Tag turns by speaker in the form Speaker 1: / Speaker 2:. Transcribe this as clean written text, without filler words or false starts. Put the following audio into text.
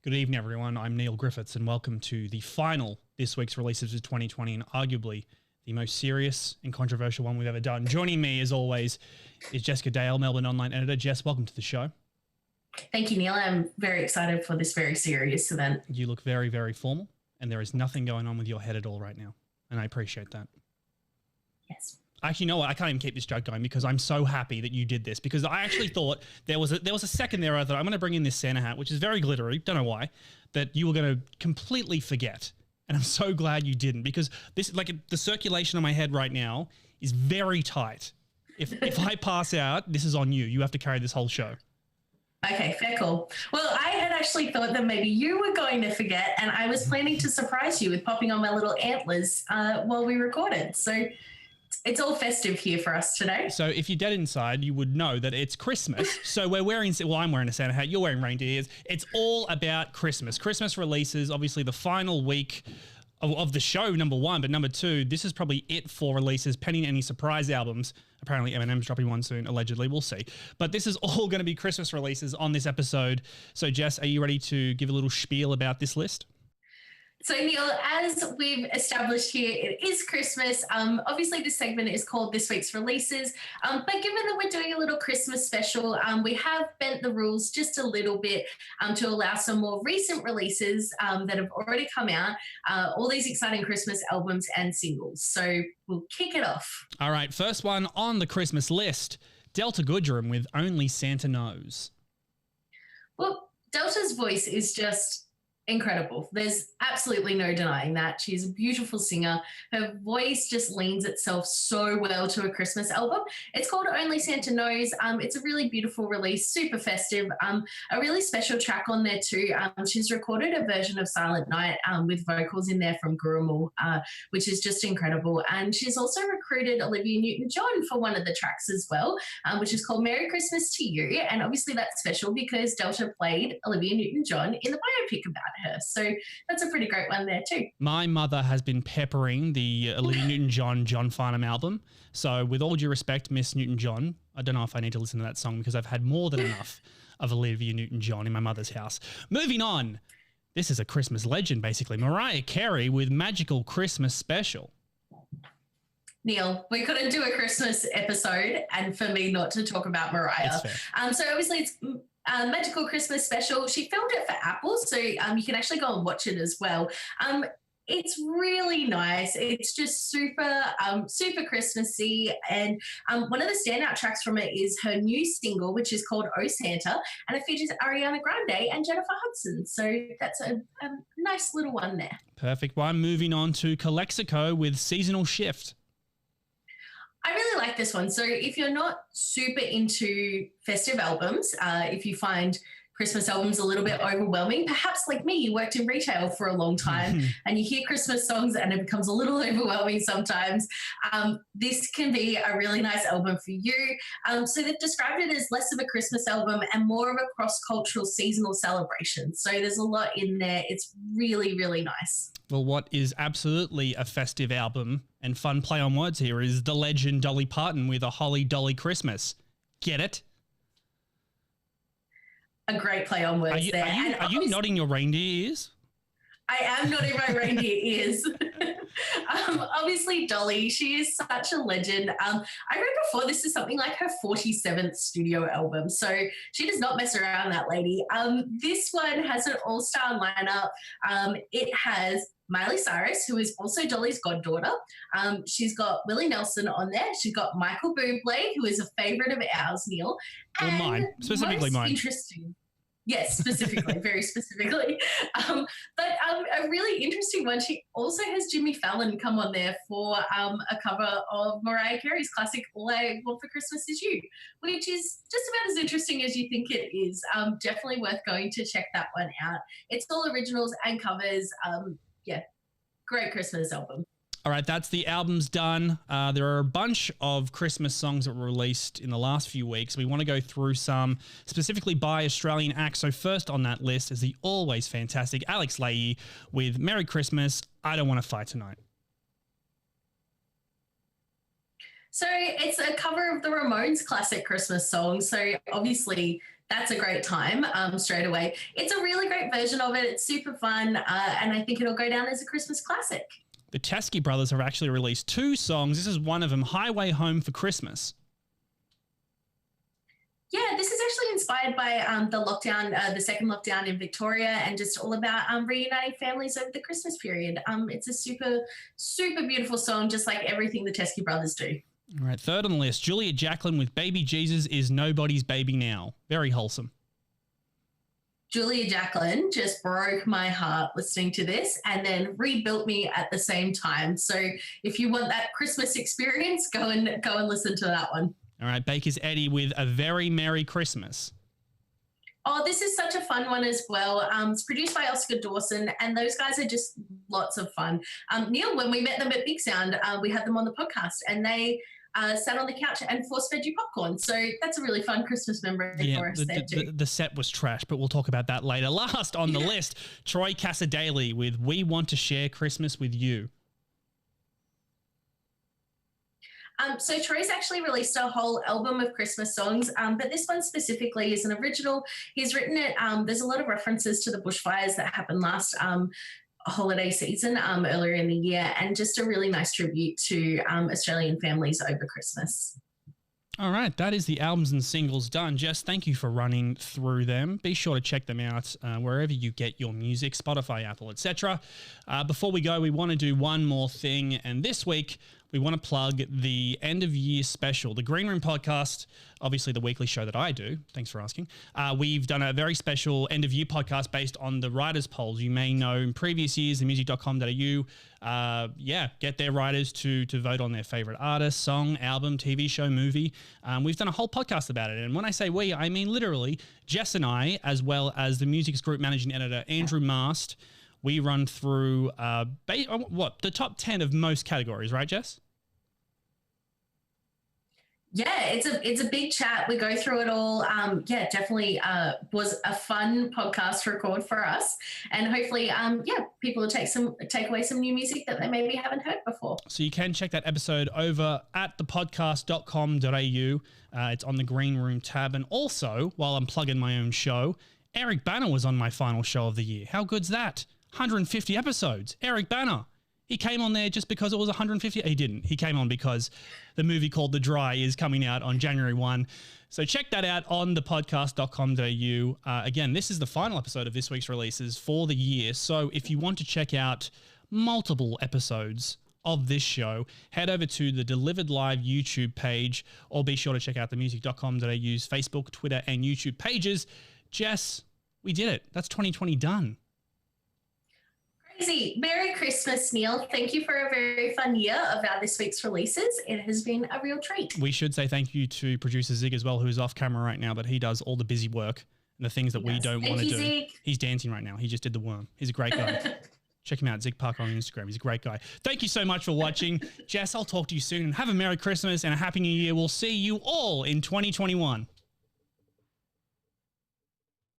Speaker 1: Good evening, everyone. I'm Neil Griffiths, and welcome to the final this week's releases of 2020, and arguably the most serious and controversial one we've ever done. Joining me, as always, is Jessica Dale, Melbourne Online Editor. Jess, welcome to the show.
Speaker 2: Thank you, Neil. I'm very excited for this very serious event.
Speaker 1: You look very, very formal, and there is nothing going on with your head at all right now, and I appreciate that.
Speaker 2: Yes.
Speaker 1: Actually, you know what? I can't even keep this joke going because I'm so happy that you did this, because I actually thought there was a second there I thought I'm going to bring in this Santa hat, which is very glittery, don't know why, that you were going to completely forget. And I'm so glad you didn't, because this, like, the circulation on my head right now is very tight. If I pass out, this is on you. You have to carry this whole show.
Speaker 2: Okay, fair call. Well, I had actually thought that maybe you were going to forget, and I was planning to surprise you with popping on my little antlers while we recorded. So it's all festive here for us today.
Speaker 1: So if you're dead inside, you would know that it's Christmas. So we're wearing, well, I'm wearing a Santa hat, you're wearing reindeer ears. It's all about Christmas. Christmas releases, obviously the final week of the show, number one, but number two, this is probably it for releases, pending any surprise albums. Apparently Eminem's dropping one soon, allegedly, we'll see. But this is all going to be Christmas releases on this episode. So Jess, are you ready to give a little spiel about this list?
Speaker 2: So, Neil, as we've established here, it is Christmas. Obviously, this segment is called This Week's Releases. But given that we're doing a little Christmas special, we have bent the rules just a little bit to allow some more recent releases that have already come out, all these exciting Christmas albums and singles. So we'll kick it off.
Speaker 1: All right, first one on the Christmas list, Delta Goodrem with Only Santa Knows.
Speaker 2: Well, Delta's voice is just incredible. There's absolutely no denying that. She's a beautiful singer. Her voice just leans itself so well to a Christmas album. It's called Only Santa Knows. It's a really beautiful release, super festive. A really special track on there too. She's recorded a version of Silent Night with vocals in there from Gurumul, which is just incredible. And she's also recruited Olivia Newton-John for one of the tracks as well, which is called Merry Christmas to You. And obviously that's special because Delta played Olivia Newton-John in the biopic about her. So that's a pretty great one there too.
Speaker 1: My mother has been peppering the Olivia Newton-John, John Farnham album. So with all due respect, Miss Newton-John, I don't know if I need to listen to that song because I've had more than enough of Olivia Newton-John in my mother's house. Moving on. This is a Christmas legend, basically. Mariah Carey with Magical Christmas Special.
Speaker 2: Neil, we couldn't do a Christmas episode and for me not to talk about Mariah. So obviously it's Magical Christmas Special. She filmed it for Apple, so you can actually go and watch it as well. It's really nice. It's just super Christmassy. And one of the standout tracks from it is her new single, which is called Oh Santa, and it features Ariana Grande and Jennifer Hudson. So that's a nice little one there.
Speaker 1: Perfect one. Moving on to Calexico with Seasonal Shift.
Speaker 2: I really like this one. So if you're not super into festive albums, if you find Christmas albums a little bit overwhelming, perhaps like me, you worked in retail for a long time and you hear Christmas songs and it becomes a little overwhelming sometimes, this can be a really nice album for you. So they've described it as less of a Christmas album and more of a cross-cultural seasonal celebration. So there's a lot in there. It's really, really nice.
Speaker 1: Well, what is absolutely a festive album and fun play on words here is the legend Dolly Parton with A Holly Dolly Christmas. Get it?
Speaker 2: A great play on words there.
Speaker 1: Are you nodding your reindeer ears?
Speaker 2: I am nodding my reindeer ears. Obviously, Dolly, she is such a legend. I read before this is something like her 47th studio album, so she does not mess around, that lady. This one has an all-star lineup. It has Miley Cyrus, who is also Dolly's goddaughter. She's got Willie Nelson on there. She's got Michael Bublé, who is a favourite of ours, Neil.
Speaker 1: Well, mine, specifically mine.
Speaker 2: Interesting. Yes, specifically, very specifically. But a really interesting one, she also has Jimmy Fallon come on there for a cover of Mariah Carey's classic All I Want for Christmas Is You, which is just about as interesting as you think it is. Definitely worth going to check that one out. It's all originals and covers. Yeah, great Christmas album.
Speaker 1: All right, that's the albums done. There are a bunch of Christmas songs that were released in the last few weeks. We want to go through some specifically by Australian acts. So first on that list is the always fantastic Alex Leahy with Merry Christmas, I Don't Want to Fight Tonight.
Speaker 2: So it's a cover of the Ramones' classic Christmas song. So obviously That's a great time straight away. It's a really great version of it. It's super fun, and I think it'll go down as a Christmas classic.
Speaker 1: The Teskey brothers have actually released 2 songs. This is one of them, Highway Home for Christmas.
Speaker 2: Yeah, this is actually inspired by the lockdown, the second lockdown in Victoria, and just all about reuniting families over the Christmas period. It's a super, super beautiful song, just like everything the Teskey brothers do.
Speaker 1: All right, third on the list, Julia Jacqueline with Baby Jesus is Nobody's Baby Now. Very wholesome.
Speaker 2: Julia Jacqueline just broke my heart listening to this and then rebuilt me at the same time. So if you want that Christmas experience, go and listen to that one.
Speaker 1: All right, Baker's Eddie with A Very Merry Christmas.
Speaker 2: Oh, this is such a fun one as well. It's produced by Oscar Dawson, and those guys are just lots of fun. Neil, when we met them at Big Sound, we had them on the podcast, and they sat on the couch and force-fed you popcorn. So that's a really fun Christmas memory for us there too.
Speaker 1: The set was trash, but we'll talk about that later. Last on the list, Troy Cassadaly with We Want to Share Christmas with You.
Speaker 2: So Troy's actually released a whole album of Christmas songs, but this one specifically is an original. He's written it. There's a lot of references to the bushfires that happened last holiday season earlier in the year, and just a really nice tribute to Australian families over Christmas.
Speaker 1: All right, that is the albums and singles done. Jess, thank you for running through them. Be sure to check them out wherever you get your music, Spotify, Apple, etc. Before we go, we want to do one more thing, and this week we want to plug the end of year special, the Green Room podcast, obviously the weekly show that I do. Thanks for asking. We've done a very special end of year podcast based on the writers' polls. You may know in previous years, themusic.com.au, get their writers to vote on their favorite artist, song, album, TV show, movie. We've done a whole podcast about it. And when I say we, I mean literally Jess and I, as well as the Music's group managing editor, Andrew Mast. We run through the top 10 of most categories, right, Jess?
Speaker 2: Yeah, it's a big chat. We go through it all. Definitely was a fun podcast to record for us, and hopefully, people will take away some new music that they maybe haven't heard before.
Speaker 1: So you can check that episode over at thepodcast.com.au. It's on the Green Room tab, and also while I'm plugging my own show, Eric Banner was on my final show of the year. How good's that? 150 episodes. Eric Banner. He came on there just because it was 150. He didn't. He came on because the movie called The Dry is coming out on January 1. So check that out on thepodcast.com.au. Again, this is the final episode of this week's releases for the year. So if you want to check out multiple episodes of this show, head over to the Delivered Live YouTube page, or be sure to check out themusic.com.au's Facebook, Twitter, and YouTube pages. Jess, we did it. That's 2020 done.
Speaker 2: Crazy. Merry Christmas, Neil. Thank you for a very fun year of our this week's releases. It has been a real treat.
Speaker 1: We should say thank you to producer Zig as well, who's off camera right now, but he does all the busy work and the things that we don't want to do.
Speaker 2: Zig.
Speaker 1: He's dancing right now. He just did the worm. He's a great guy. Check him out, Zig Parker on Instagram. He's a great guy. Thank you so much for watching. Jess, I'll talk to you soon, and have a Merry Christmas and a Happy New Year. We'll see you all in 2021.